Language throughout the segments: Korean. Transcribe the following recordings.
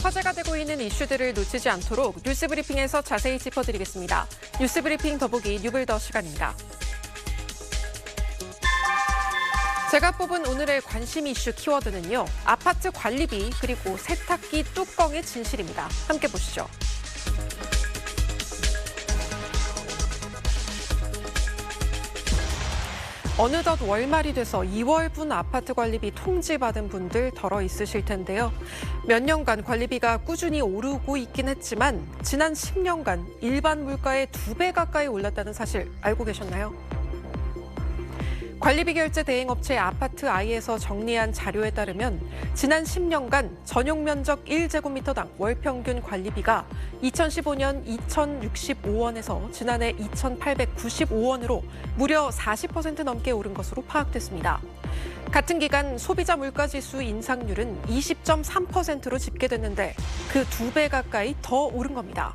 화제가 되고 있는 이슈들을 놓치지 않도록 뉴스브리핑에서 자세히 짚어드리겠습니다. 뉴스브리핑 더보기 뉴블더 시간입니다. 제가 뽑은 오늘의 관심 이슈 키워드는요. 아파트 관리비 그리고 세탁기 뚜껑의 진실입니다. 함께 보시죠. 어느덧 월말이 돼서 2월분 아파트 관리비 통지받은 분들 덜어 있으실 텐데요. 몇 년간 관리비가 꾸준히 오르고 있긴 했지만 지난 10년간 일반 물가의 2배 가까이 올랐다는 사실 알고 계셨나요? 관리비 결제 대행업체 아파트 아이에서 정리한 자료에 따르면 지난 10년간 전용 면적 1제곱미터당 월 평균 관리비가 2015년 2,065원에서 지난해 2,895원으로 무려 40% 넘게 오른 것으로 파악됐습니다. 같은 기간 소비자 물가지수 인상률은 20.3%로 집계됐는데 그 2배 가까이 더 오른 겁니다.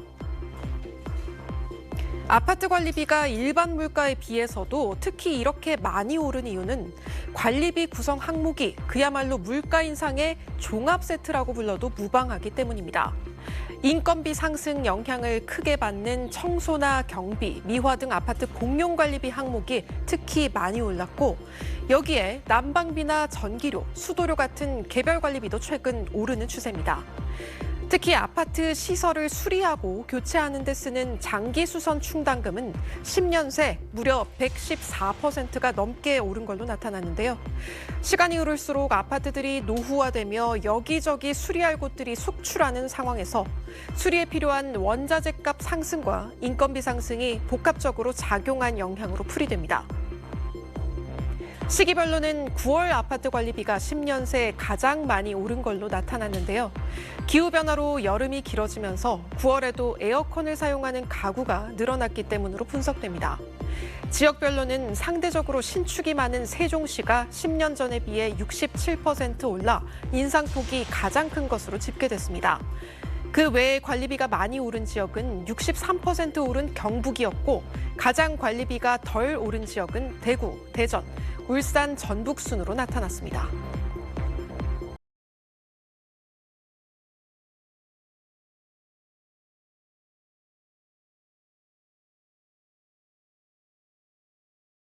아파트 관리비가 일반 물가에 비해서도 특히 이렇게 많이 오른 이유는 관리비 구성 항목이 그야말로 물가 인상의 종합 세트라고 불러도 무방하기 때문입니다. 인건비 상승 영향을 크게 받는 청소나 경비, 미화 등 아파트 공용 관리비 항목이 특히 많이 올랐고 여기에 난방비나 전기료, 수도료 같은 개별 관리비도 최근 오르는 추세입니다. 특히 아파트 시설을 수리하고 교체하는 데 쓰는 장기 수선 충당금은 10년 새 무려 114%가 넘게 오른 걸로 나타났는데요. 시간이 흐를수록 아파트들이 노후화되며 여기저기 수리할 곳들이 속출하는 상황에서 수리에 필요한 원자재 값 상승과 인건비 상승이 복합적으로 작용한 영향으로 풀이됩니다. 시기별로는 9월 아파트 관리비가 10년 새 가장 많이 오른 걸로 나타났는데요. 기후변화로 여름이 길어지면서 9월에도 에어컨을 사용하는 가구가 늘어났기 때문으로 분석됩니다. 지역별로는 상대적으로 신축이 많은 세종시가 10년 전에 비해 67% 올라 인상폭이 가장 큰 것으로 집계됐습니다. 그 외에 관리비가 많이 오른 지역은 63% 오른 경북이었고 가장 관리비가 덜 오른 지역은 대구, 대전, 울산, 전북 순으로 나타났습니다.